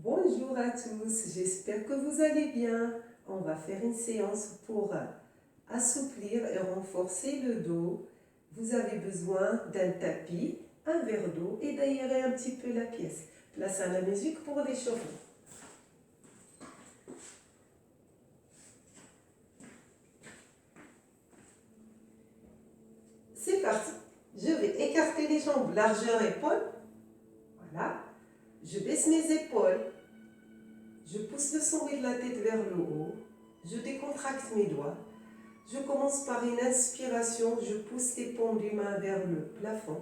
Bonjour à tous, j'espère que vous allez bien. On va faire une séance pour assouplir et renforcer le dos. Vous avez besoin d'un tapis, un verre d'eau et d'aérer un petit peu la pièce. Place à la musique pour l'échauffement. C'est parti. Je vais écarter les jambes, largeur épaule. Voilà. Je baisse mes épaules. Je pousse le sommet de la tête vers le haut. Je décontracte mes doigts. Je commence par une inspiration. Je pousse les paumes du main vers le plafond.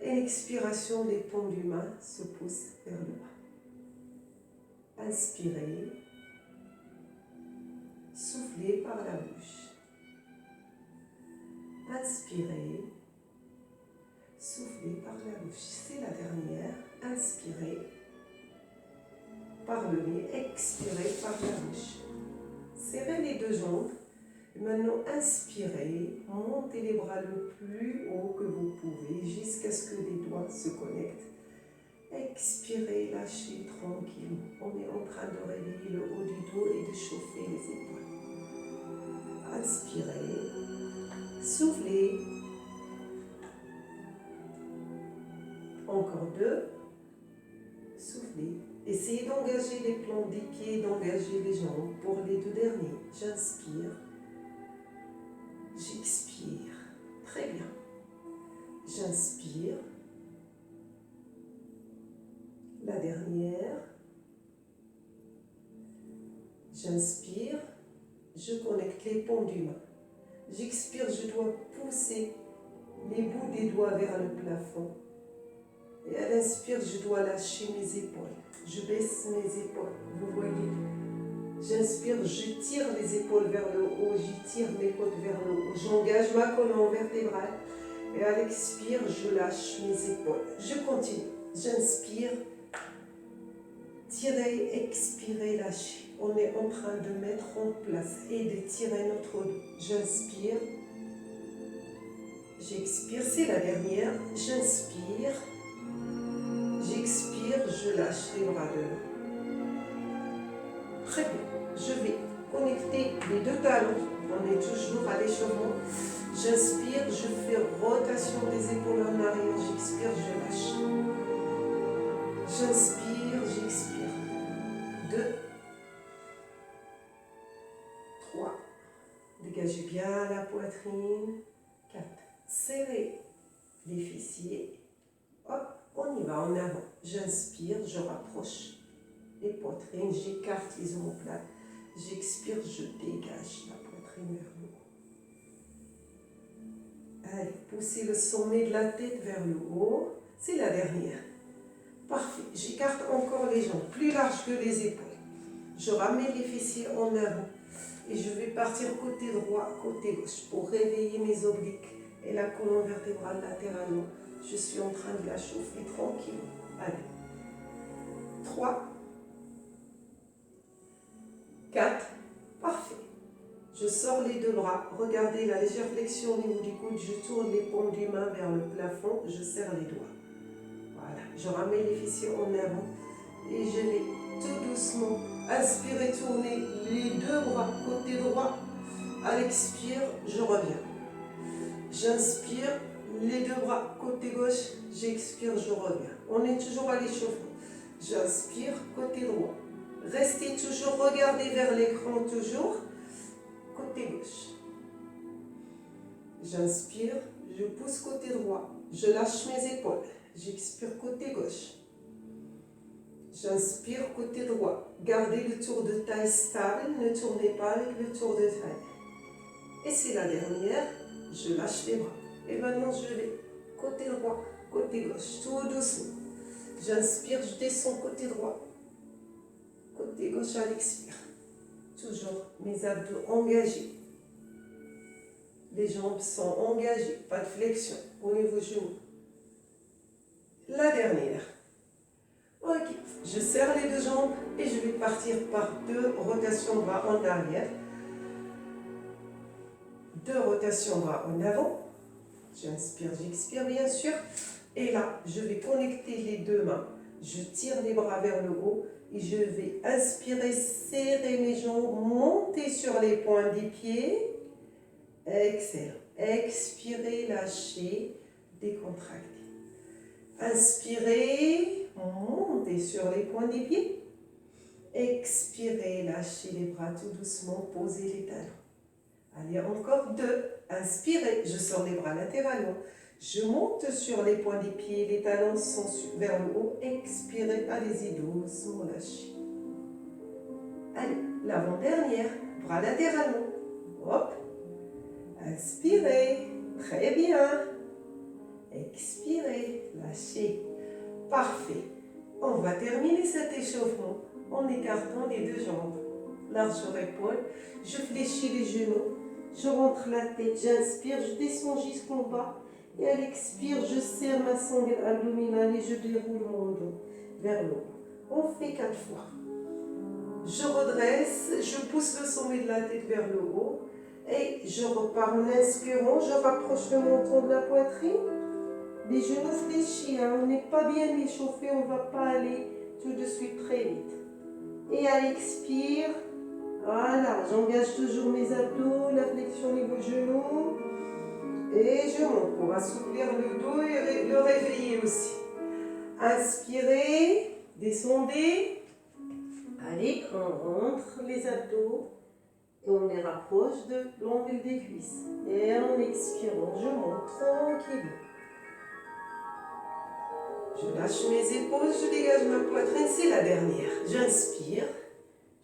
Et l'expiration, les paumes du main se poussent vers le bas. Inspirez. Soufflez par la bouche. Inspirez. Soufflez par la bouche. C'est la dernière. Inspirez par le nez. Expirez par la bouche. Serrez les deux jambes. Et maintenant, inspirez. Montez les bras le plus haut que vous pouvez jusqu'à ce que les doigts se connectent. Expirez, lâchez tranquillement. On est en train de réveiller le haut du dos et de chauffer les épaules. Inspirez. Soufflez. Encore deux. Soufflez. Essayez d'engager les plans des pieds, d'engager les jambes. Pour les deux derniers, j'inspire. J'expire. Très bien. J'inspire. La dernière. J'inspire. Je connecte les paumes du main. J'expire, je dois pousser les bouts des doigts vers le plafond. Et à l'inspire, je dois lâcher mes épaules. Je baisse mes épaules. Vous voyez? J'inspire, je tire les épaules vers le haut. Je tire mes côtes vers le haut. J'engage ma colonne vertébrale. Et à l'expire, je lâche mes épaules. Je continue. J'inspire. Tirez, expirez, lâchez. On est en train de mettre en place et de tirer notre dos. J'inspire. J'expire, c'est la dernière. J'inspire. J'expire, je lâche les bras devant. Très bien. Je vais connecter les deux talons. On est toujours à l'échauffement. J'inspire, je fais rotation des épaules en arrière. J'expire, je lâche. J'inspire, j'expire. 2, 3. Dégagez bien la poitrine. 4. Serrez les fessiers. Hop, on y va en avant. J'inspire, je rapproche les poitrines, j'écarte les omoplates. J'expire, je dégage la poitrine vers le haut. Allez, poussez le sommet de la tête vers le haut. C'est la dernière. Parfait. J'écarte encore les jambes, plus larges que les épaules. Je ramène les fessiers en avant. Et je vais partir côté droit, côté gauche pour réveiller mes obliques et la colonne vertébrale latéralement. Je suis en train de la chauffer tranquillement. Allez. 3, 4, parfait. Je sors les deux bras. Regardez la légère flexion au niveau du coude. Je tourne les paumes du main vers le plafond. Je serre les doigts. Voilà. Je ramène les fessiers en avant. Et je vais tout doucement inspirer, tourner les deux bras côté droit. À l'expire, je reviens. J'inspire, les deux bras côté gauche. J'expire, je reviens. On est toujours à l'échauffement. J'inspire, côté droit. Restez toujours, regardez vers l'écran toujours. Côté gauche. J'inspire, je pousse côté droit. Je lâche mes épaules. J'expire côté gauche. J'inspire côté droit. Gardez le tour de taille stable. Ne tournez pas avec le tour de taille. Et c'est la dernière. Je lâche les bras. Et maintenant, je vais côté droit, côté gauche. Tout doucement. J'inspire, je descends côté droit. Côté gauche à l'expire. Toujours mes abdos engagés. Les jambes sont engagées. Pas de flexion au niveau genou. La dernière. Ok, je serre les deux jambes et je vais partir par 2 rotations bras en arrière. 2 rotations bras en avant. J'inspire, j'expire bien sûr. Et là, je vais connecter les deux mains Je tire les bras vers le haut et je vais inspirer, serrer mes jambes, monter sur les pointes des pieds. Excellent. Expirez, lâchez, décontractez. Inspirez, montez sur les points des pieds. Expirez, lâchez les bras tout doucement, posez les talons. Allez, encore 2. Inspirez, je sors les bras latéralement. Je monte sur les points des pieds, les talons sont vers le haut. Expirez, allez-y doucement, lâchez. Allez, l'avant-dernière, bras latéralement. Hop. Inspirez, très bien. Expirez, lâchez. Parfait. On va terminer cet échauffement en écartant les 2 jambes. Largeur épaule, je fléchis les genoux, je rentre la tête, j'inspire, je descends jusqu'en bas. Et à l'expire, je serre ma sangle abdominale et je déroule mon dos vers le haut. On fait 4 fois. Je redresse, je pousse le sommet de la tête vers le haut. Et je repars en inspirant, je rapproche le menton de la poitrine. Les genoux fléchis, hein, on n'est pas bien échauffé, on ne va pas aller tout de suite très vite. Et à l'expire, voilà, j'engage toujours mes abdos, la flexion au niveau genoux. Et je monte pour assouplir le dos et le réveiller aussi. Inspirez, descendez. Allez, on rentre les abdos. Et on les rapproche de l'angle des cuisses. Et en expirant, je monte tranquillement. Je lâche mes épaules, je dégage ma poitrine, c'est la dernière. J'inspire,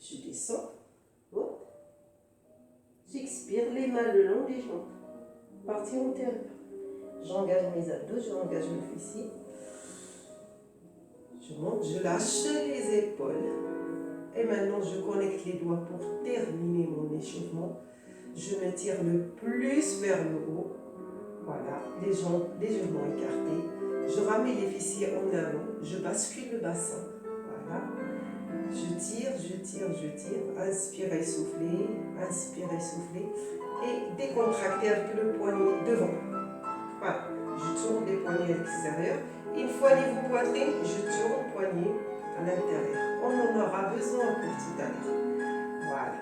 je descends. Hop. J'expire, les mains le long des jambes. Partie antérieure. J'engage mes abdos, j'engage mes fessiers. Je monte, je lâche les épaules. Et maintenant, je connecte les doigts pour terminer mon échauffement. Je me tire le plus vers le haut. Voilà, les jambes légèrement écartées. Je ramène les fessiers en avant. Je bascule le bassin. Voilà. Je tire, je tire, je tire. Inspirez, soufflez. Inspirez, soufflez. Et décontractez avec le poignet devant. Voilà. Je tourne les poignets à l'extérieur. Une fois niveau poitrine, je tourne le poignet à l'intérieur. On en aura besoin pour tout à l'heure. Voilà.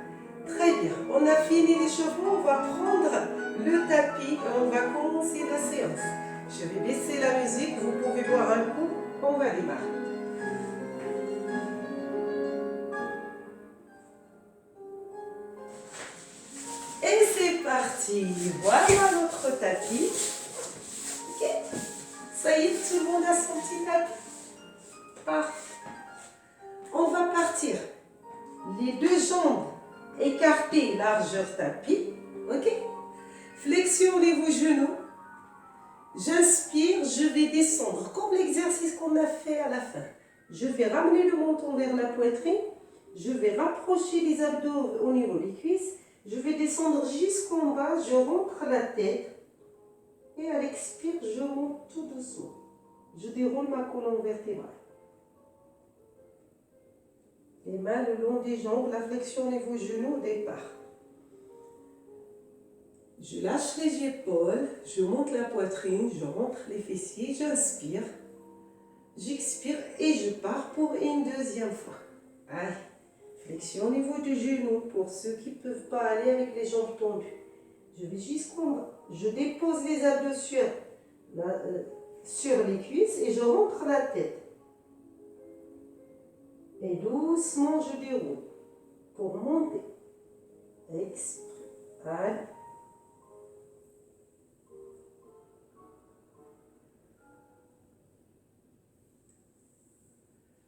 Très bien. On a fini l'échauffement. On va prendre le tapis et on va commencer la séance. Je vais baisser la musique. Vous pouvez boire un coup. On va démarrer. Et c'est parti. Voilà notre tapis. Ok. Ça y est, tout le monde a son petit tapis. Parfait. On va partir. Les 2 jambes écartées, largeur tapis. Ok. Flexionner vos genoux. J'inspire, je vais descendre. Comme l'exercice qu'on a fait à la fin. Je vais ramener le menton vers la poitrine. Je vais rapprocher les abdos au niveau des cuisses. Je vais descendre jusqu'en bas. Je rentre la tête. Et à l'expire, je monte tout doucement. Je déroule ma colonne vertébrale. Les mains le long des jambes, la flexion au niveau genoux au départ. Je lâche les épaules, je monte la poitrine, je rentre les fessiers, j'inspire, j'expire et je pars pour une deuxième fois. Allez, flexion au niveau du genou pour ceux qui ne peuvent pas aller avec les jambes tendues. Je vais jusqu'en bas. Je dépose les abdos sur les cuisses et je rentre la tête. Et doucement, je déroule pour monter. Expire. Allez.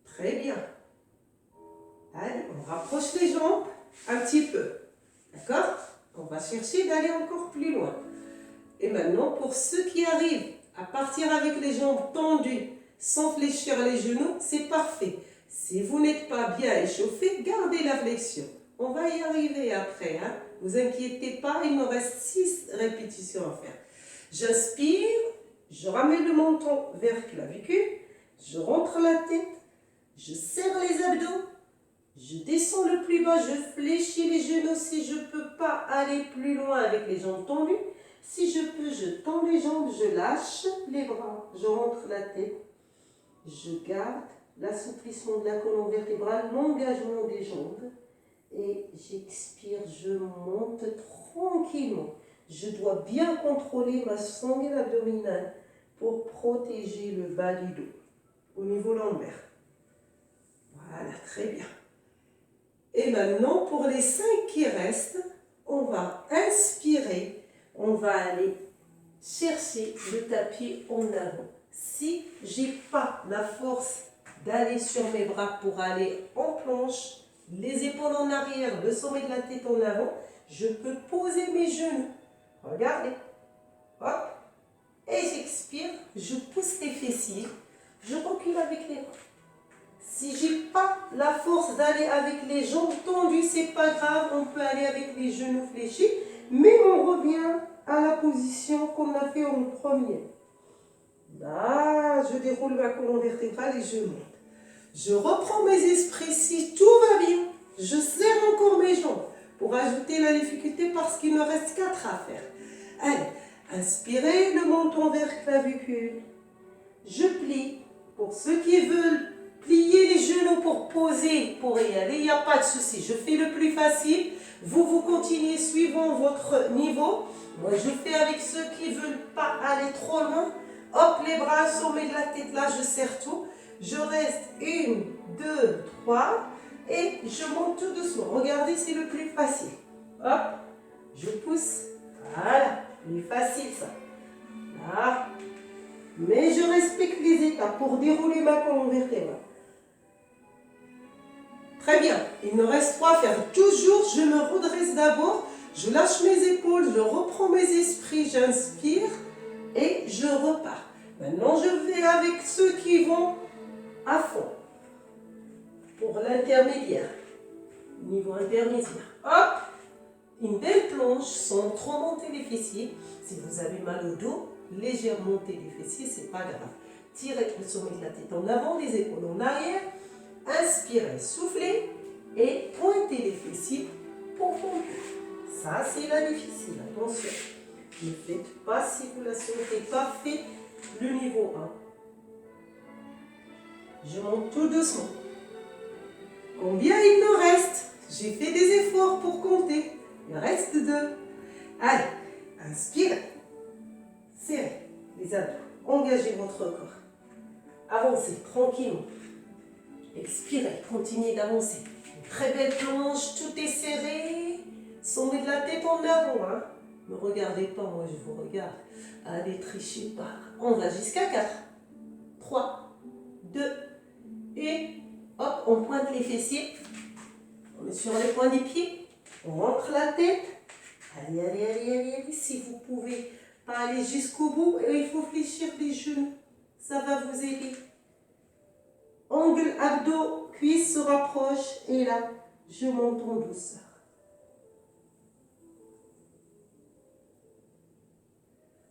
Très bien. Allez, on rapproche les jambes un petit peu. D'accord? On va chercher d'aller encore plus loin. Et maintenant, pour ceux qui arrivent à partir avec les jambes tendues, sans fléchir les genoux, c'est parfait. Si vous n'êtes pas bien échauffé, gardez la flexion. On va y arriver après. Hein? Vous inquiétez pas, il me reste 6 répétitions à faire. J'inspire, je ramène le menton vers clavicule, je rentre la tête, je serre les abdos, je descends le plus bas, je fléchis les genoux si je ne peux pas aller plus loin avec les jambes tendues. Si je peux, je tends les jambes, je lâche les bras, je rentre la tête, je garde l'assouplissement de la colonne vertébrale, l'engagement des jambes. Et j'expire, je monte tranquillement. Je dois bien contrôler ma sangle abdominale pour protéger le bas du dos au niveau lombaire. Voilà, très bien. Et maintenant, pour les 5 qui restent, on va inspirer, on va aller chercher le tapis en avant. Si je n'ai pas la force d'aller sur mes bras pour aller en planche, les épaules en arrière, le sommet de la tête en avant, je peux poser mes genoux. Regardez. Hop. Et j'expire, je pousse les fessiers, je recule avec les bras. Si je n'ai pas la force d'aller avec les jambes tendues, c'est pas grave, on peut aller avec les genoux fléchis, mais on revient à la position qu'on a fait en premier. Là, je déroule ma colonne vertébrale et je monte. Je reprends mes esprits si tout va bien. Je serre encore mes jambes pour ajouter la difficulté parce qu'il me reste 4 à faire. Allez, inspirez le menton vers clavicule. Je plie. Pour ceux qui veulent plier les genoux pour poser, pour y aller, il n'y a pas de souci. Je fais le plus facile. Vous continuez suivant votre niveau. Moi, je fais avec ceux qui ne veulent pas aller trop loin. Hop, les bras, sommet de la tête, là, je serre tout. Je reste 1, 2, 3 et je monte tout doucement. Regardez, c'est le plus facile. Hop, je pousse. Voilà, plus facile ça. Là. Mais je respecte les étapes pour dérouler ma colonne vertébrale. Très bien, il me reste 3 à faire. Toujours, je me redresse d'abord, je lâche mes épaules, je reprends mes esprits, j'inspire et je repars. Maintenant, je vais avec ceux qui vont à fond. Pour l'intermédiaire, niveau intermédiaire. Hop, une belle planche sans trop monter les fessiers. Si vous avez mal au dos, légère montée des fessiers, c'est pas grave. Tirez le sommet de la tête en avant, les épaules en arrière. Inspirez, soufflez et pointez les fessiers pour monter. Ça, c'est la difficile, attention. Ne faites pas si vous ne la sentez pas, faites le niveau 1. Je monte tout doucement. Combien il me reste? J'ai fait des efforts pour compter. Il reste 2. Allez, inspirez. Serrez les abdos. Engagez votre corps. Avancez tranquillement. Expirez, continuez d'avancer. Une très belle planche, tout est serré. Sommet de la tête en avant. Hein. Ne regardez pas, moi je vous regarde. Allez, trichez pas. On va jusqu'à 4. 3, 2, et hop, on pointe les fessiers. On est sur les points des pieds. On rentre la tête. Allez, allez, allez, allez, allez. Si vous pouvez pas aller jusqu'au bout, il faut fléchir les genoux. Ça va vous aider. Angle abdos, cuisse se rapproche et là, je monte en douceur.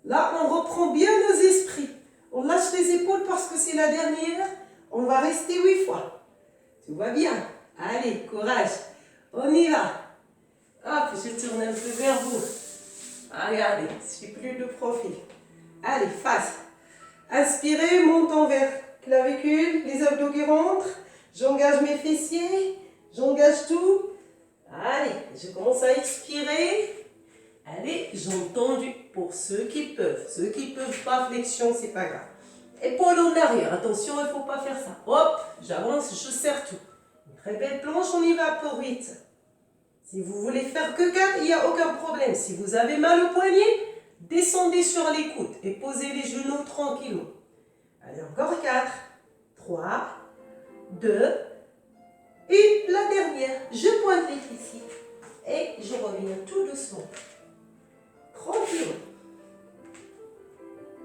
Là, on reprend bien nos esprits. On lâche les épaules parce que c'est la dernière. On va rester 8 fois. Tout va bien. Allez, courage. On y va. Hop, je tourne un peu vers vous. Regardez, je suis plus de profil. Allez, face. Inspirez, montant vers clavicule, les abdos qui rentrent. J'engage mes fessiers. J'engage tout. Allez, je commence à expirer. Allez, jambes tendues pour ceux qui peuvent. Ceux qui ne peuvent pas, flexion, c'est pas grave. Épaules en arrière, attention, il ne faut pas faire ça. Hop, j'avance, je serre tout. Une très belle planche, on y va pour 8. Si vous voulez faire que 4, il n'y a aucun problème. Si vous avez mal au poignet, descendez sur les coudes et posez les genoux tranquillement. Allez, encore 4, 3, 2, et la dernière. Je pointe les fessiers et je reviens tout doucement. Tranquillement.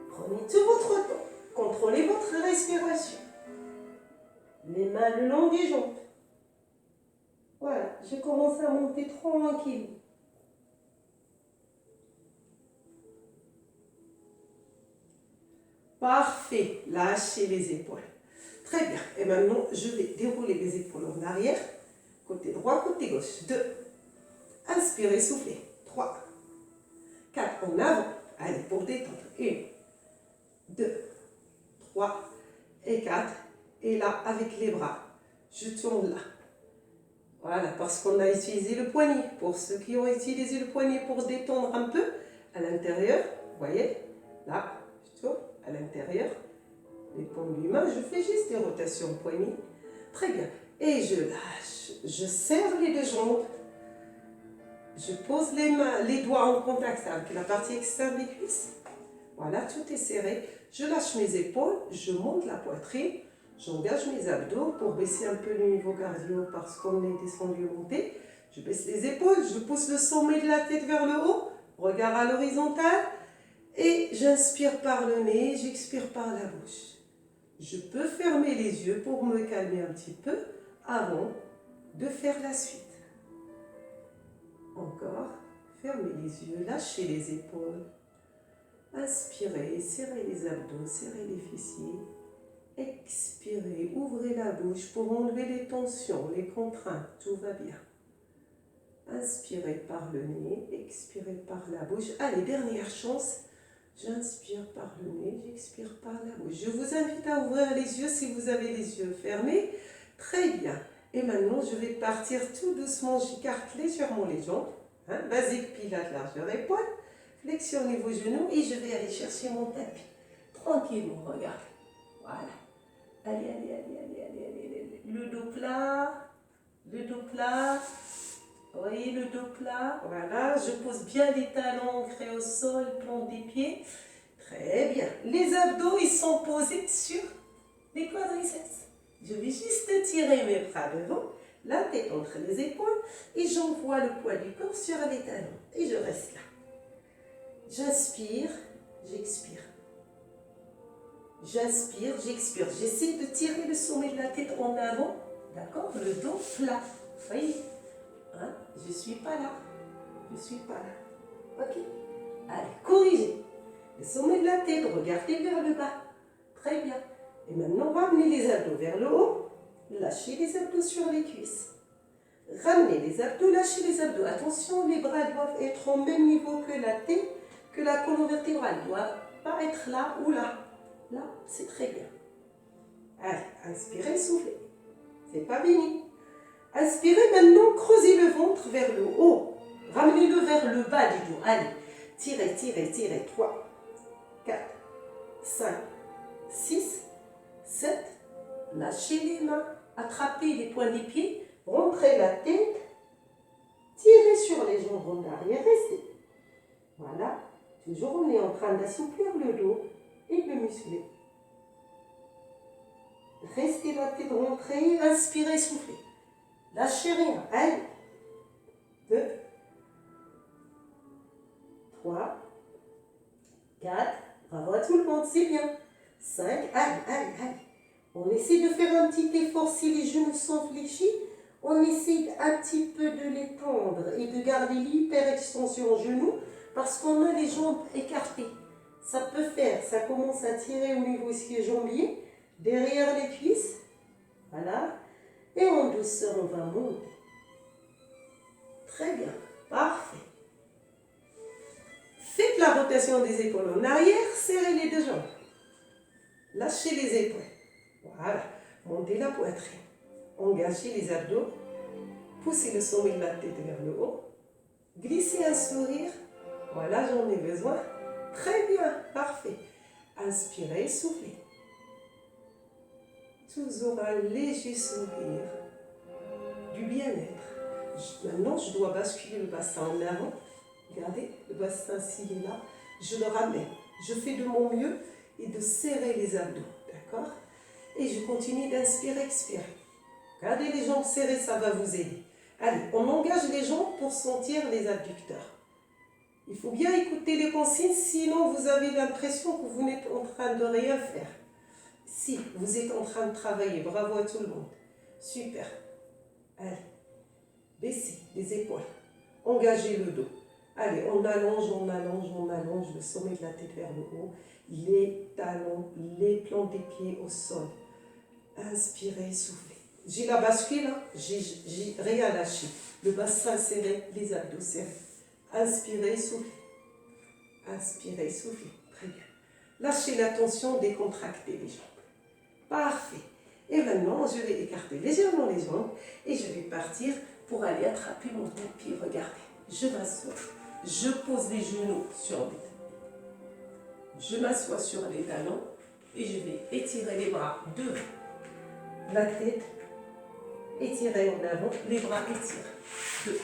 Prenez tout votre temps. Contrôlez votre respiration. Les mains le long des jambes. Voilà, je commence à monter tranquille. Parfait. Lâchez les épaules. Très bien. Et maintenant, je vais dérouler les épaules en arrière. Côté droit, côté gauche. 2. Inspirez, soufflez. 3. 4 en avant. Allez, pour détendre. 1, 2, 3 et 4. Et là, avec les bras, je tourne là. Voilà, parce qu'on a utilisé le poignet. Pour ceux qui ont utilisé le poignet pour détendre un peu, à l'intérieur, vous voyez, là, je tourne à l'intérieur, les paumes du main, je fais juste des rotations poignet. Très bien. Et je lâche, je serre les deux jambes, je pose les doigts en contact avec la partie externe des cuisses. Voilà, tout est serré. Je lâche mes épaules, je monte la poitrine, j'engage mes abdos pour baisser un peu le niveau cardio parce qu'on est descendu et monté. Je baisse les épaules, je pousse le sommet de la tête vers le haut, regard à l'horizontale et j'inspire par le nez, j'expire par la bouche. Je peux fermer les yeux pour me calmer un petit peu avant de faire la suite. Encore, fermez les yeux, lâchez les épaules. Inspirez, serrez les abdos, serrez les fessiers. Expirez, ouvrez la bouche pour enlever les tensions, les contraintes, tout va bien. Inspirez par le nez, expirez par la bouche. Allez, dernière chance. J'inspire par le nez, j'expire par la bouche. Je vous invite à ouvrir les yeux si vous avez les yeux fermés. Très bien. Et maintenant, je vais partir tout doucement. J'écarte légèrement les jambes. Basique pilate, largeur épaule. Flexionnez vos genoux et je vais aller chercher mon tapis. Tranquillement, regardez. Voilà. Allez, allez, allez, allez, allez, allez. Le dos plat. Le dos plat. Vous voyez le dos plat. Voilà. Je pose bien les talons ancrés au sol, plante des pieds. Très bien. Les abdos, ils sont posés sur les quadriceps. Je vais juste tirer mes bras devant, la tête entre les épaules et j'envoie le poids du corps sur les talons. Et je reste là. J'inspire, j'expire. J'inspire, j'expire. J'essaie de tirer le sommet de la tête en avant. D'accord? Le dos plat. Vous voyez? Je ne suis pas là. Je ne suis pas là. Ok? Allez, corrigez. Le sommet de la tête, regardez vers le bas. Très bien. Et maintenant, ramenez les abdos vers le haut. Lâchez les abdos sur les cuisses. Ramenez les abdos, lâchez les abdos. Attention, les bras doivent être au même niveau que la tête, que la colonne vertébrale. Ne doit pas être là ou là. Là, c'est très bien. Allez, inspirez, soufflez. C'est pas fini. Inspirez maintenant, creusez le ventre vers le haut. Ramenez-le vers le bas du dos. Allez, tirez, tirez, tirez. 3, 4, 5, 6, 7. Lâchez les mains. Attrapez les poings des pieds. Rentrez la tête. Tirez sur les jambes en arrière. Restez. Voilà. Toujours, on est en train d'assouplir le dos et de le muscler. Restez la tête rentrée. Inspirez, soufflez. Lâchez rien. Allez. 2, 3, 4. Bravo à tout le monde, c'est bien. 5. Allez, allez, allez. On essaie de faire un petit effort. Si les genoux sont fléchis, on essaie un petit peu de les tendre et de garder l'hyperextension au genou parce qu'on a les jambes écartées. Ça peut faire, ça commence à tirer au niveau ischio-jambier, derrière les cuisses. Voilà. Et en douceur, on va monter. Très bien. Parfait. Faites la rotation des épaules en arrière, serrez les deux jambes. Lâchez les épaules. Voilà. Montez la poitrine. Engagez les abdos. Poussez le sommet de la tête vers le haut. Glissez un sourire. Voilà, j'en ai besoin. Très bien. Parfait. Inspirez, soufflez. Toujours un léger sourire. Du bien-être. Maintenant, je dois basculer le bassin en avant. Regardez, le bassin s'il est là. Je le ramène. Je fais de mon mieux et de serrer les abdos. D'accord? Et je continue d'inspirer, expirer. Gardez les jambes serrées, ça va vous aider. Allez, on engage les jambes pour sentir les adducteurs. Il faut bien écouter les consignes, sinon vous avez l'impression que vous n'êtes en train de rien faire. Si, vous êtes en train de travailler, bravo à tout le monde. Super. Allez, baissez les épaules. Engagez le dos. Allez, on allonge, on allonge, on allonge le sommet de la tête vers le haut. Les talons, les plantes des pieds au sol. Inspirez, soufflez. J'ai la bascule, hein? J'ai rien lâché. Le bassin serré, les abdos serrés. Inspirez, soufflez. Inspirez, soufflez. Très bien. Lâchez la tension, décontractez les jambes. Parfait. Et maintenant, je vais écarter légèrement les jambes et je vais partir pour aller attraper mon tapis. Regardez, je m'assois, je pose les genoux sur le tapis. Je m'assois sur les talons et je vais étirer les bras devant. La tête étirée en avant, les bras étirés. 2.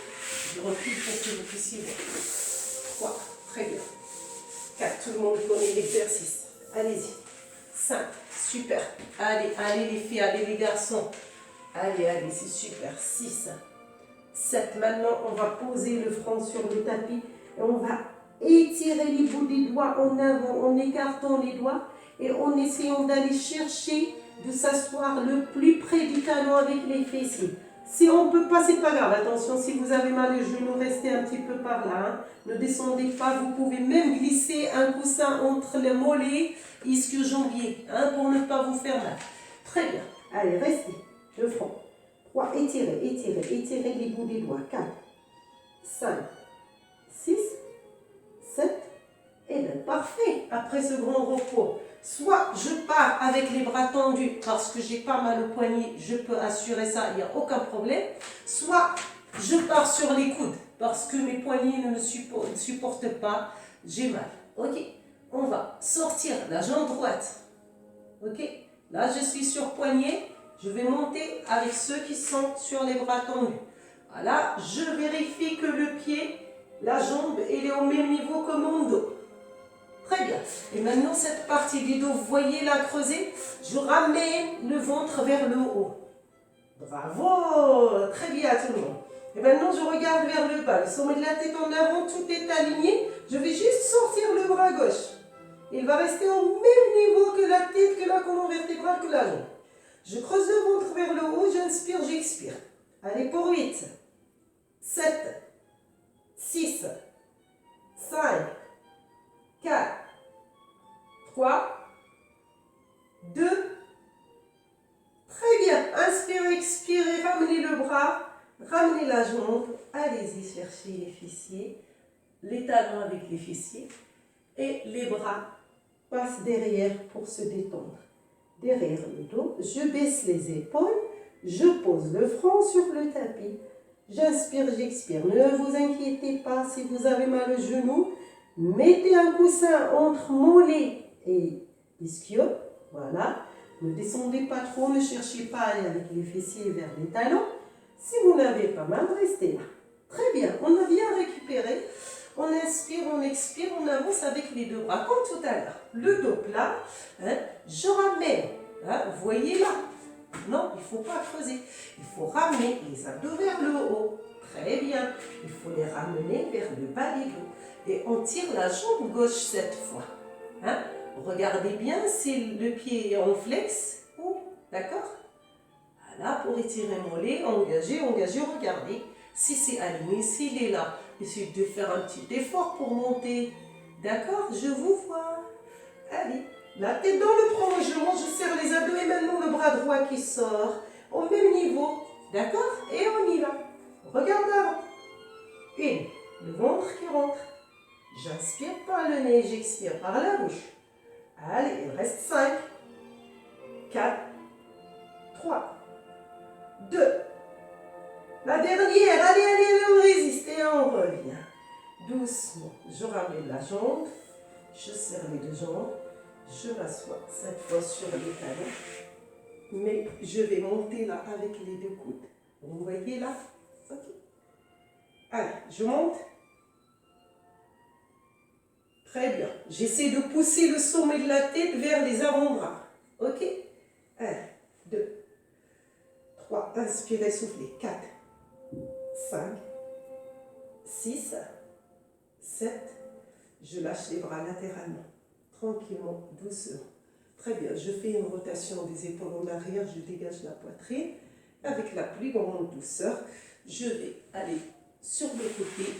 Je recule pour que vous puissiez voir. 3. Très bien. 4. Tout le monde connaît l'exercice. Allez-y. 5. Super. Allez, allez les filles, allez les garçons. Allez, allez, c'est super. 6. 7. Maintenant, on va poser le front sur le tapis et on va étirer les bouts des doigts en avant en écartant les doigts et en essayant d'aller chercher de s'asseoir le plus près du talon avec les fessiers. Si on ne peut pas, c'est pas grave. Attention, si vous avez mal aux genoux, restez un petit peu par là. Hein. Ne descendez pas. Vous pouvez même glisser un coussin entre les mollets et ischio-jambier pour ne pas vous faire mal. Très bien. Allez, restez. Le front. 3. Étirez, étirez, étirez les bouts des doigts. 4, 5, 6, 7. Et bien, parfait. Après ce grand repos, soit je pars avec les bras tendus parce que j'ai pas mal au poignet, je peux assurer ça, il n'y a aucun problème. Soit je pars sur les coudes parce que mes poignets ne me supportent pas, j'ai mal. Ok, on va sortir la jambe droite. Ok, là je suis sur poignet, je vais monter avec ceux qui sont sur les bras tendus. Voilà, je vérifie que le pied, la jambe, elle est au même niveau que mon dos. Très bien. Et maintenant, cette partie du dos, vous voyez la creuser. Je ramène le ventre vers le haut. Bravo. Très bien tout le monde. Et maintenant, je regarde vers le bas. Le sommet de la tête en avant, tout est aligné. Je vais juste sortir le bras gauche. Il va rester au même niveau que la tête, que la colonne vertébrale, que la jambe. Je creuse le ventre vers le haut. J'inspire, j'expire. Allez, pour 8, 7, 6, 5, 4, 3, 2, très bien, inspirez, expirez, ramenez le bras, ramenez la jambe, allez-y chercher les fessiers, les talons avec les fessiers et les bras passent derrière pour se détendre. Derrière le dos, je baisse les épaules, je pose le front sur le tapis, j'inspire, j'expire. Ne vous inquiétez pas si vous avez mal au genou, mettez un coussin entre mollet et ischio, voilà. Ne descendez pas trop, ne cherchez pas à aller avec les fessiers vers les talons. Si vous n'avez pas mal, restez là. Très bien, on a bien récupéré. On inspire, on expire, on avance avec les deux bras, comme tout à l'heure. Le dos plat, je ramène, vous voyez là. Non, il ne faut pas creuser. Il faut ramener les abdos vers le haut. Très bien. Il faut les ramener vers le bas des dos. Et on tire la jambe gauche cette fois. Regardez bien si le pied est en flex. D'accord? Voilà, pour étirer mon mollet, engagez, engagez, regardez. Si c'est aligné, s'il est là, essayez de faire un petit effort pour monter. D'accord? Je vous vois. Allez, la tête dans le prolongement, je serre les abdos et maintenant le bras droit qui sort au même niveau. D'accord? Et on y va. Regarde avant. 1, le ventre qui rentre. J'inspire par le nez, j'expire par la bouche. Allez, il reste 5, 4, 3, 2. La dernière, allez, allez, allez, on résiste et on revient. Doucement, je ramène la jambe, je serre les deux jambes, je m'assois cette fois sur les talons, mais je vais monter là avec les deux coudes. Vous voyez là? Ok. Allez, je monte. Très bien. J'essaie de pousser le sommet de la tête vers les avant-bras. Ok? 1, 2, 3. Inspirez, soufflez. 4, 5, 6, 7. Je lâche les bras latéralement. Tranquillement, doucement. Très bien. Je fais une rotation des épaules en arrière. Je dégage la poitrine. Avec la plus grande douceur, je vais aller sur le côté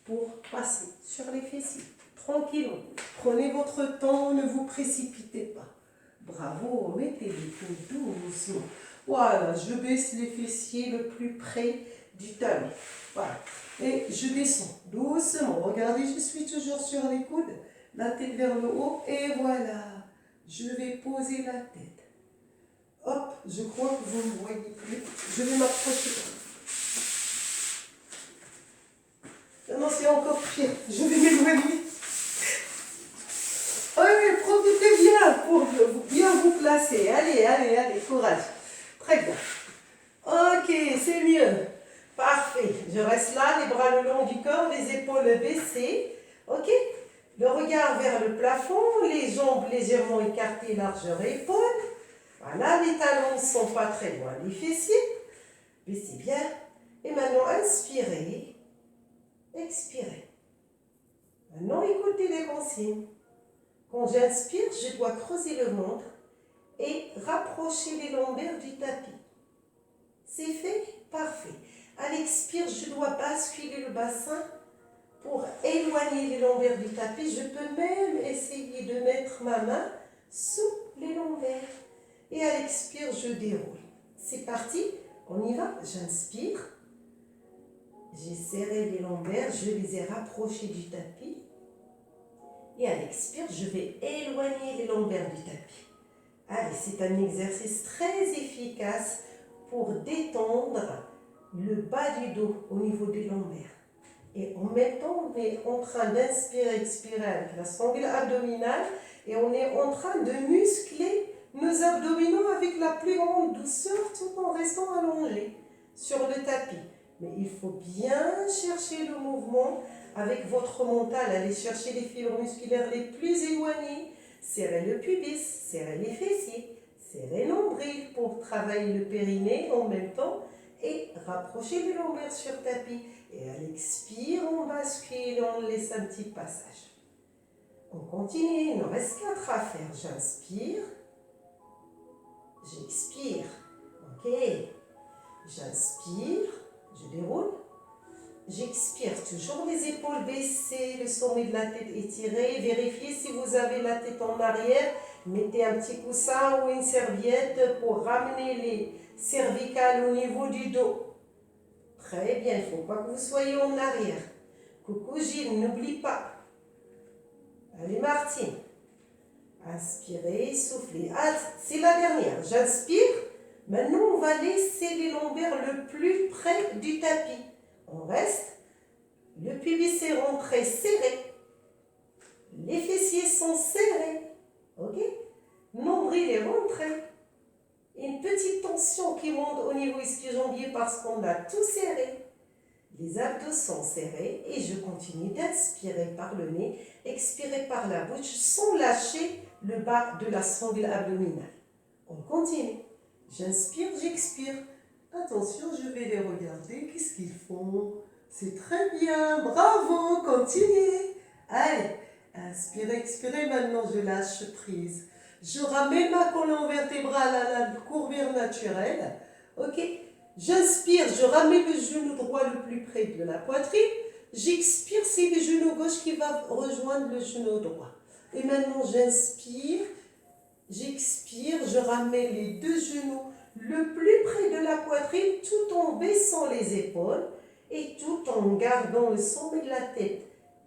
pour passer sur les fessiers. Tranquillement. Prenez votre temps, ne vous précipitez pas. Bravo, mettez les coudes doucement. Voilà, je baisse les fessiers le plus près du talon. Voilà. Et je descends doucement. Regardez, je suis toujours sur les coudes. La tête vers le haut. Et voilà. Je vais poser la tête. Hop, je crois que vous ne voyez plus. Je vais m'approcher. Non, c'est encore pire. Je vais m'éloigner. Oui, profitez bien pour bien vous placer. Allez, allez, allez, courage. Très bien. Ok, c'est mieux. Parfait. Je reste là, les bras le long du corps, les épaules baissées. Ok. Le regard vers le plafond, les jambes légèrement écartées, largeur épaules. Voilà, les talons ne sont pas très loin des fessiers. Baissez bien. Et maintenant, inspirez. Expirez. Maintenant, écoutez les consignes. Quand j'inspire, je dois creuser le ventre et rapprocher les lombaires du tapis. C'est fait? Parfait. À l'expire, je dois basculer le bassin pour éloigner les lombaires du tapis. Je peux même essayer de mettre ma main sous les lombaires. Et à l'expire, je déroule. C'est parti, on y va. J'inspire. J'ai serré les lombaires, je les ai rapprochés du tapis. Et à l'expire, je vais éloigner les lombaires du tapis. Allez, c'est un exercice très efficace pour détendre le bas du dos au niveau des lombaires. Et en même temps, on est en train d'inspirer, expirer avec la sangle abdominale et on est en train de muscler nos abdominaux avec la plus grande douceur tout en restant allongé sur le tapis. Mais il faut bien chercher le mouvement avec votre mental, aller chercher les fibres musculaires les plus éloignées, serrer le pubis, serrer les fessiers, serrer nombril pour travailler le périnée en même temps et rapprocher les lombaires sur le tapis. Et à l'expire, on bascule, on laisse un petit passage. On continue, il nous reste 4 à faire. J'inspire, j'expire. Ok, j'inspire, je déroule. J'expire, toujours les épaules baissées, le sommet de la tête étiré. Vérifiez si vous avez la tête en arrière. Mettez un petit coussin ou une serviette pour ramener les cervicales au niveau du dos. Très bien, il ne faut pas que vous soyez en arrière. Coucou Gilles, n'oublie pas. Allez Martine. Inspirez, soufflez. Ah, c'est la dernière. J'inspire. Maintenant, on va laisser les lombaires le plus près du tapis. On reste. Le pubis est rentré serré. Les fessiers sont serrés. Ok? Nombril est rentré. Une petite tension qui monte au niveau ischio-jambier parce qu'on a tout serré. Les abdos sont serrés et je continue d'inspirer par le nez, expirer par la bouche sans lâcher le bas de la sangle abdominale. On continue. J'inspire, j'expire. Attention, je vais les regarder. Qu'est-ce qu'ils font? C'est très bien. Bravo, continuez. Allez, inspirez, expirez. Maintenant, je lâche prise. Je ramène ma colonne vertébrale à la courbure naturelle. Ok? J'inspire, je ramène le genou droit le plus près de la poitrine. J'expire, c'est le genou gauche qui va rejoindre le genou droit. Et maintenant, j'inspire, j'expire, je ramène les deux genoux le plus près de la poitrine tout en baissant les épaules et tout en gardant le sommet de la tête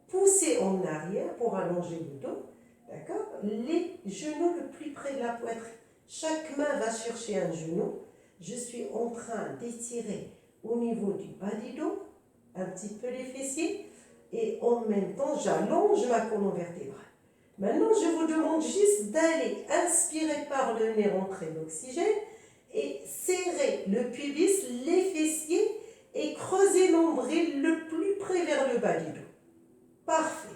poussé en arrière pour allonger le dos. D'accord? Les genoux le plus près de la poitrine. Chaque main va chercher un genou. Je suis en train d'étirer au niveau du bas du dos, un petit peu les fessiers, et en même temps, j'allonge ma colonne vertébrale. Maintenant, je vous demande juste d'aller inspirer par le nez, rentrer l'oxygène, et serrer le pubis, les fessiers, et creuser l'ombril le plus près vers le bas du dos. Parfait.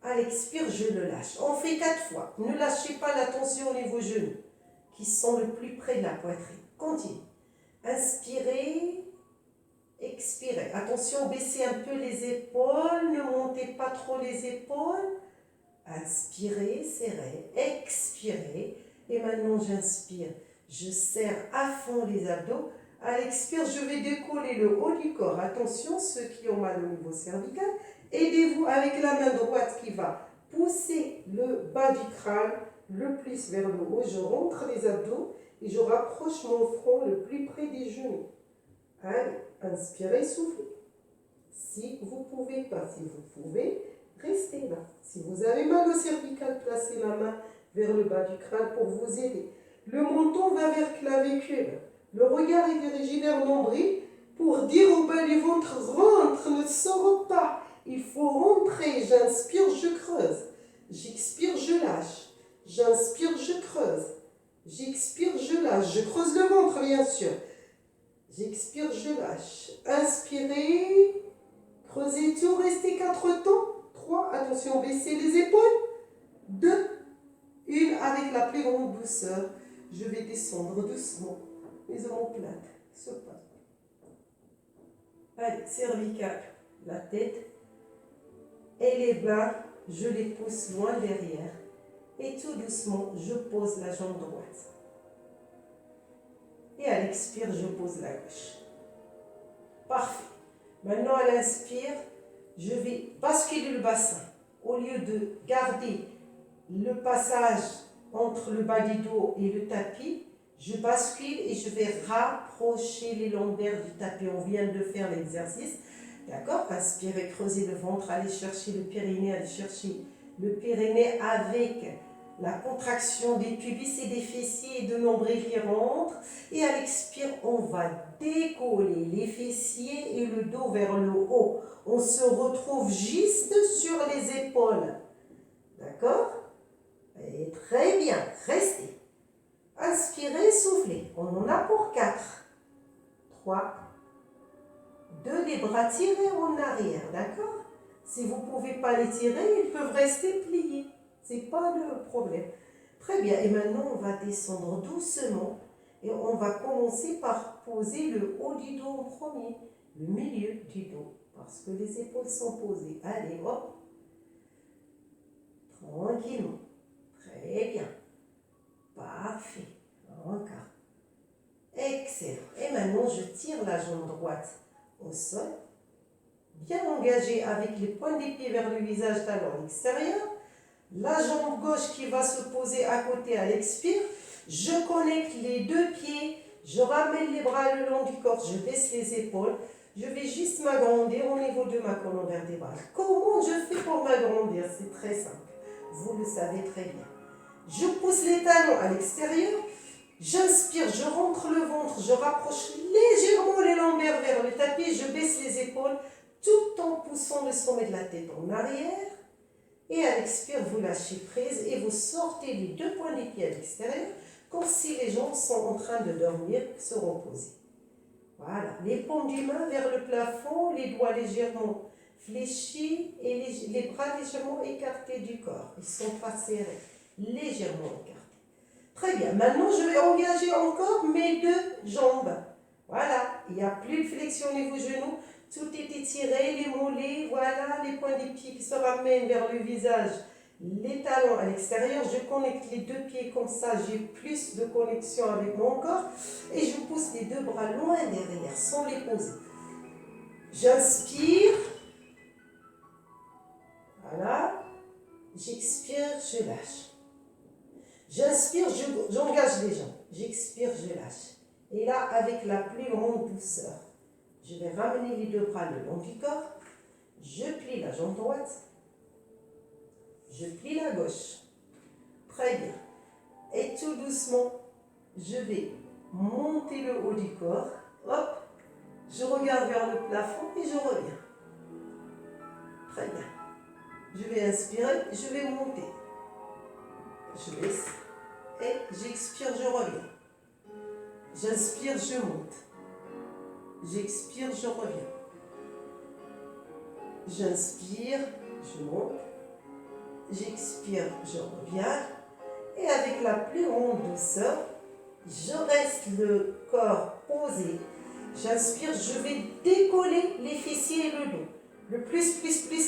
À l'expire, je le lâche. On fait 4 fois. Ne lâchez pas la tension au niveau genoux, qui sont le plus près de la poitrine. Continue. Inspirez, expirez. Attention, baissez un peu les épaules, ne montez pas trop les épaules. Inspirez, serrez, expirez. Et maintenant, j'inspire. Je serre à fond les abdos. À l'expire, je vais décoller le haut du corps. Attention, ceux qui ont mal au niveau cervical, aidez-vous avec la main droite qui va pousser le bas du crâne le plus vers le haut. Je rentre les abdos et je rapproche mon front le plus près des genoux. Allez, inspirez, soufflez. Si vous ne pouvez pas, si vous pouvez, restez là. Si vous avez mal au cervical, placez la main vers le bas du crâne pour vous aider. Le menton va vers clavicule. Le regard est dirigé vers le nombril pour dire au bas du ventre, rentre, ne sors pas. Il faut rentrer. J'inspire, je creuse. J'expire, je lâche. J'inspire, je creuse. J'expire, je lâche. Je creuse le ventre, bien sûr. J'expire, je lâche. Inspirez. Creusez tout. Restez 4 temps. 3. Attention, baissez les épaules. 2. 1. Avec la plus grande douceur. Je vais descendre doucement. Les omoplates se passent. Allez, cervicale, la tête. Et les bras, je les pousse loin derrière. Et tout doucement, je pose la jambe droite. Et à l'expire, je pose la gauche. Parfait. Maintenant, à l'inspire, je vais basculer le bassin. Au lieu de garder le passage entre le bas du dos et le tapis, je bascule et je vais rapprocher les lombaires du tapis. On vient de faire l'exercice. D'accord? Inspirez, creusez le ventre, allez chercher le périnée, allez chercher le périnée avec la contraction des pubis et des fessiers et de nombril qui rentrent. Et à l'expire, on va décoller les fessiers et le dos vers le haut. On se retrouve juste sur les épaules. D'accord? Et très bien, restez. Inspirez, soufflez. On en a pour 4. 3. 2, les bras tirés en arrière, d'accord? Si vous ne pouvez pas les tirer, ils peuvent rester pliés. Ce n'est pas le problème. Très bien, et maintenant on va descendre doucement et on va commencer par poser le haut du dos en premier, le milieu du dos, parce que les épaules sont posées. Allez, hop. Tranquillement. Très bien. Parfait. Encore. Excellent. Et maintenant, je tire la jambe droite au sol, bien engagée avec les points des pieds vers le visage, talon extérieur. La jambe gauche qui va se poser à côté à l'expire. Je connecte les 2 pieds. Je ramène les bras le long du corps. Je baisse les épaules. Je vais juste m'agrandir au niveau de ma colonne vertébrale. Comment je fais pour m'agrandir? C'est très simple. Vous le savez très bien. Je pousse les talons à l'extérieur. J'inspire, je rentre le ventre, je rapproche légèrement les lombaires vers le tapis, je baisse les épaules tout en poussant le sommet de la tête en arrière. Et à l'expire, vous lâchez prise et vous sortez les 2 points des pieds à l'extérieur comme si les jambes sont en train de dormir, se reposer. Voilà, les paumes du main vers le plafond, les doigts légèrement fléchis et les bras légèrement écartés du corps. Ils ne sont pas serrés, légèrement écartés. Très bien, maintenant je vais engager encore mes 2 jambes. Voilà, il n'y a plus de flexion au niveau genou, tout est étiré, les mollets, voilà, les points des pieds qui se ramènent vers le visage, les talons à l'extérieur. Je connecte les 2 pieds comme ça, j'ai plus de connexion avec mon corps et je pousse les 2 bras loin derrière sans les poser. J'inspire, voilà, j'expire, je lâche. J'inspire, j'engage les jambes. J'expire, je lâche. Et là, avec la plus grande douceur, je vais ramener les 2 bras le long du corps. Je plie la jambe droite. Je plie la gauche. Très bien. Et tout doucement, je vais monter le haut du corps. Hop. Je regarde vers le plafond et je reviens. Très bien. Je vais inspirer, je vais monter. Je baisse et j'expire, je reviens. J'inspire, je monte. J'expire, je reviens. J'inspire, je monte. J'expire, je reviens. Et avec la plus grande douceur, je reste le corps posé. J'inspire, je vais décoller les fessiers et le dos. Le plus,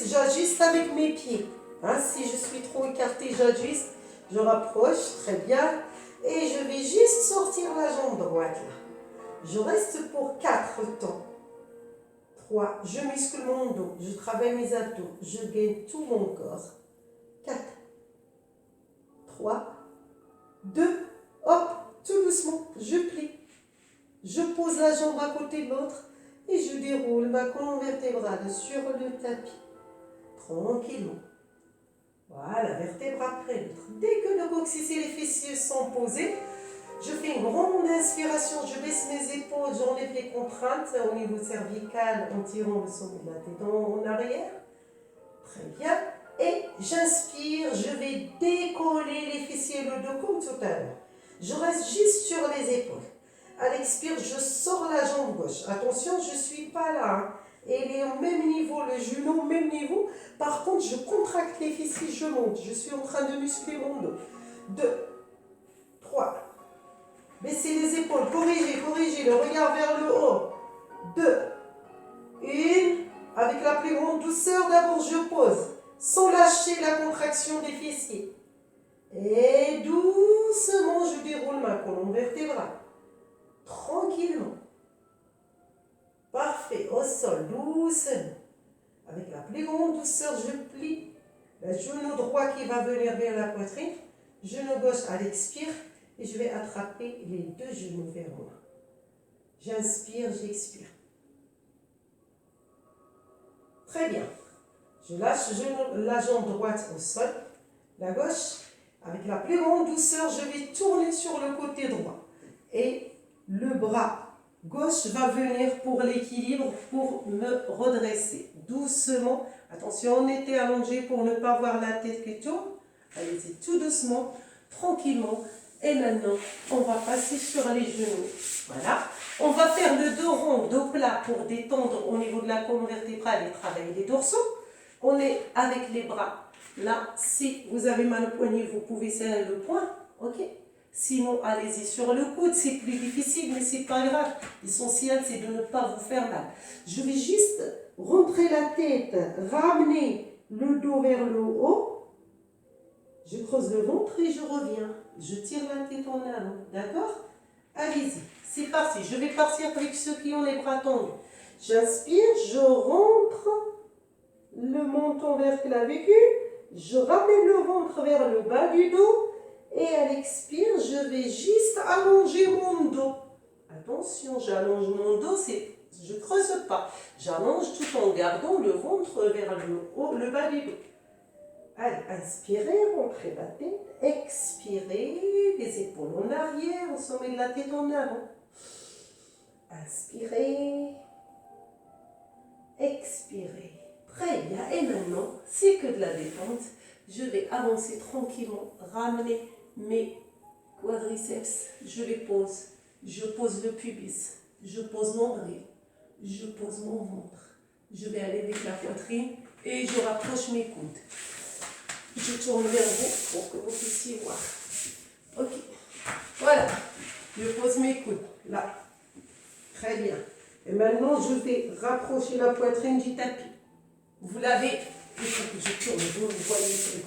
j'ajuste avec mes pieds. Hein, si je suis trop écartée, j'ajuste. Je rapproche, très bien. Et je vais juste sortir la jambe droite là. Je reste pour 4 temps. 3. Je muscle mon dos. Je travaille mes abdos. Je gagne tout mon corps. 4. 3. 2. Hop, tout doucement. Je plie. Je pose la jambe à côté de l'autre. Et je déroule ma colonne vertébrale sur le tapis. Tranquillement. Voilà, vertèbre après l'autre. Dès que le coccyx et les fessiers sont posés, Je fais une grande inspiration, je baisse mes épaules, j'enlève les contraintes au niveau cervical en tirant le sommet de la tête en arrière. Très bien. Et j'inspire, je vais décoller les fessiers et le dos comme tout à l'heure. Je reste juste sur les épaules. À l'expire, je sors la jambe gauche. Attention, je ne suis pas là. Hein. Elle est au même niveau, le genou au même niveau. Par contre, je contracte les fessiers, je monte. Je suis en train de muscler mon dos. 2, 3. Baissez les épaules, corrigez, corrigez, le regard vers le haut. 2, 1. Avec la plus grande douceur, d'abord je pose. Sans lâcher la contraction des fessiers. Et doucement, je déroule ma colonne vertébrale. Tranquillement. Parfait. Au sol, doucement. Avec la plus grande douceur, je plie le genou droit qui va venir vers la poitrine. Genou gauche à l'expire. Et je vais attraper les deux genoux vers moi. J'inspire, j'expire. Très bien. Je lâche la jambe droite au sol. La gauche, avec la plus grande douceur, je vais tourner sur le côté droit. Et le bras gauche va venir pour l'équilibre, pour me redresser. Doucement. Attention, on était allongé pour ne pas voir la tête qui tourne. Allez-y, tout doucement, tranquillement. Et maintenant, on va passer sur les genoux. Voilà. On va faire le dos rond, dos plat pour détendre au niveau de la colonne vertébrale et travailler les dorsaux. On est avec les bras. Là, si vous avez mal au poignet, vous pouvez serrer le poing. Ok? Sinon, allez-y sur le coude. C'est plus difficile, mais c'est pas grave. L'essentiel, c'est de ne pas vous faire mal. Je vais juste rentrer la tête, ramener le dos vers le haut. Je creuse le ventre et je reviens. Je tire la tête en avant. D'accord? Allez-y. C'est parti. Je vais partir avec ceux qui ont les bras tendus. J'inspire, je rentre le menton vers le clavicule. Je ramène le ventre vers le bas du dos. Et à l'expire, je vais juste allonger mon dos. Attention, j'allonge mon dos, je ne creuse pas. J'allonge tout en gardant le ventre vers le haut, le bas du dos. Allez, inspirez, rentrez la tête. Expirez, les épaules en arrière, au sommet de la tête en avant. Inspirez. Expirez. Très bien. Et maintenant, c'est que de la détente. Je vais avancer tranquillement, ramener mes quadriceps. Je les pose. Je pose le pubis. Je pose mon nombril. Je pose mon ventre. Je vais aller avec la poitrine et je rapproche mes coudes. Je tourne vers vous pour que vous puissiez voir. Ok. Voilà. Je pose mes coudes. Là. Très bien. Et maintenant, je vais rapprocher la poitrine du tapis. Vous l'avez. Il faut que je tourne. Vous voyez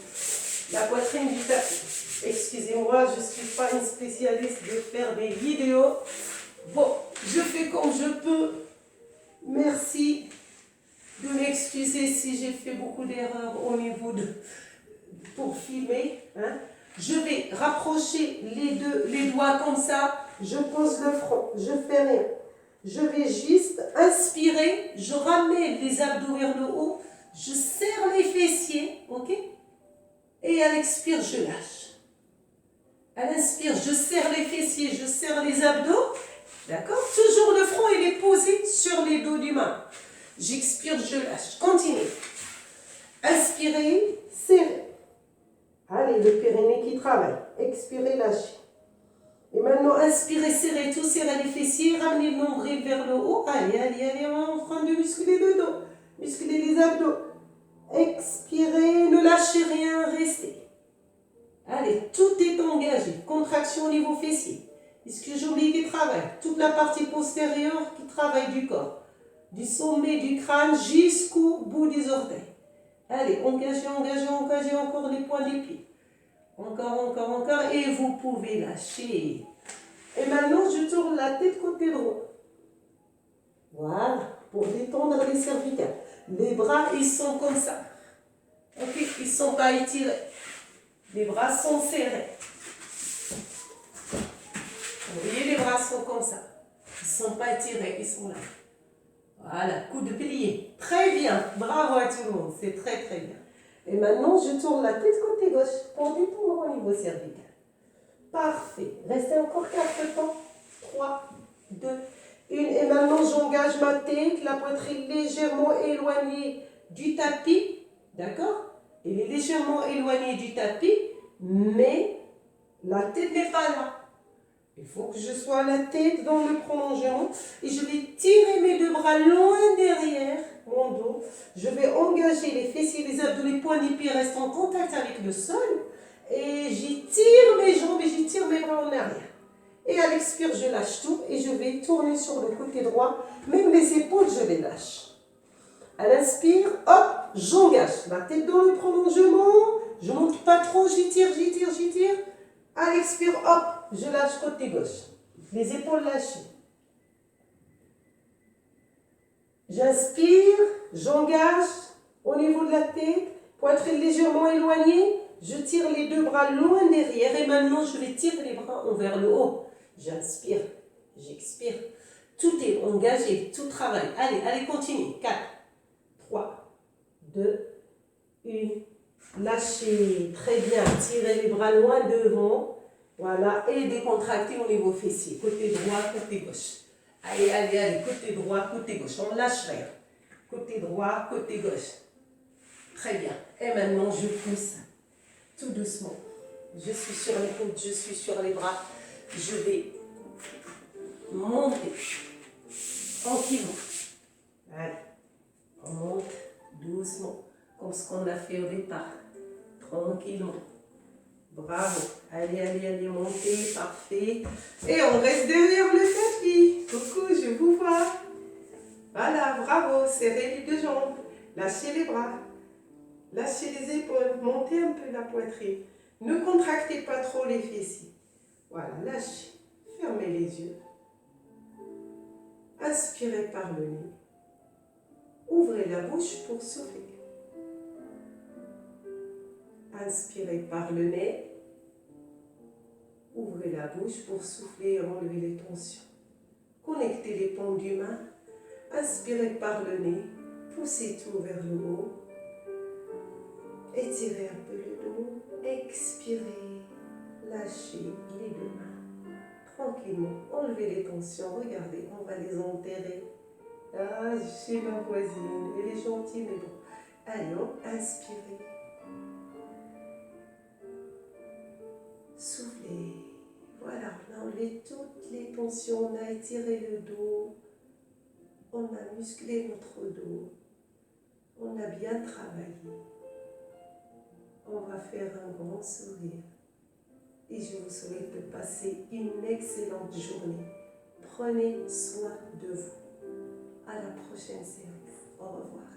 la poitrine du tapis. Excusez-moi, je ne suis pas une spécialiste de faire des vidéos. Bon, je fais comme je peux. Merci de m'excuser si j'ai fait beaucoup d'erreurs au niveau pour filmer. Hein. Je vais rapprocher les doigts comme ça. Je pose le front. Je fais rien. Je vais juste inspirer. Je ramène les abdos vers le haut. Je serre les fessiers. Ok? Et à l'expire, je lâche. À l'inspire, je serre les fessiers, je serre les abdos. D'accord? Toujours le front, il est posé sur les dos du main. J'expire, je lâche. Continue. Inspirez, serrez. Allez, le périnée qui travaille. Expirez, lâchez. Et maintenant, inspirez, serrez, tout serrez les fessiers, ramenez le nombril vers le haut. Allez, allez, allez, on est en train de muscler le dos. Muscler les abdos. Expirez, ne lâchez rien, restez. Allez, tout est engagé. Contraction au niveau fessier. Est-ce que j'oublie qui travaille? Toute la partie postérieure qui travaille du corps. Du sommet du crâne jusqu'au bout des orteils. Allez, engagez, engagez, engagez encore les points des pieds. Encore, encore, encore. Et vous pouvez lâcher. Et maintenant, je tourne la tête côté droit. Voilà, pour détendre les cervicales. Les bras, ils sont comme ça. Ok, ils ne sont pas étirés. Les bras sont serrés. Vous voyez, les bras sont comme ça. Ils ne sont pas étirés, ils sont là. Voilà, coup de plié. Très bien. Bravo à tout le monde. C'est très, très bien. Et maintenant, je tourne la tête côté gauche pour détendre au niveau cervical. Parfait. Restez encore 4 temps. 3, 2, 1. Et maintenant, j'engage ma tête, la poitrine légèrement éloignée du tapis. D'accord? Elle est légèrement éloignée du tapis, mais la tête n'est pas là. Il faut que je sois la tête dans le prolongement. Et je vais tirer mes 2 bras loin derrière mon dos. Je vais engager les fessiers, les abdos, les poignets, pieds restent en contact avec le sol. Et j'étire mes jambes et j'étire mes bras en arrière. Et à l'expire, je lâche tout et je vais tourner sur le côté droit. Même les épaules, je les lâche. À l'inspire, hop, j'engage la tête dans le prolongement. Je ne monte pas trop, j'étire, j'étire, j'étire. À l'expire, hop, je lâche côté gauche. Les épaules lâchées. J'inspire, j'engage au niveau de la tête, poitrine légèrement éloignée. Je tire les 2 bras loin derrière et maintenant je vais tirer les bras vers le haut. J'inspire, j'expire. Tout est engagé, tout travaille. Allez, allez, continue. 4, 3, 2, 1. Lâchez, très bien. Tirez les bras loin devant. Voilà, et décontractez au niveau fessier. Côté droit, côté gauche. Allez, allez, allez. Côté droit, côté gauche. On lâche rien. Côté droit, côté gauche. Très bien. Et maintenant, je pousse tout doucement. Je suis sur les côtes, je suis sur les bras. Je vais monter tranquillement. Allez, on monte doucement, comme ce qu'on a fait au départ. Tranquillement. Bravo. Allez, allez, allez, montez, parfait. Et on reste derrière le tapis. Coucou, je vous vois. Voilà, bravo. Serrez les 2 jambes. Lâchez les bras. Lâchez les épaules. Montez un peu la poitrine. Ne contractez pas trop les fessiers. Voilà, lâchez. Fermez les yeux. Inspirez par le nez. Ouvrez la bouche pour souffler. Inspirez par le nez. Ouvrez la bouche pour souffler et enlever les tensions. Connectez les paumes du main. Inspirez par le nez. Poussez tout vers le haut. Étirez un peu le dos. Expirez. Lâchez les 2 mains. Tranquillement. Enlevez les tensions. Regardez, on va les enterrer. Ah, je suis ma voisine. Elle est gentille, mais bon. Allez, inspirez. Soufflez. Voilà, on a enlevé toutes les tensions. On a étiré le dos. On a musclé notre dos. On a bien travaillé. On va faire un grand sourire. Et je vous souhaite de passer une excellente journée. Prenez soin de vous. À la prochaine séance. Au revoir.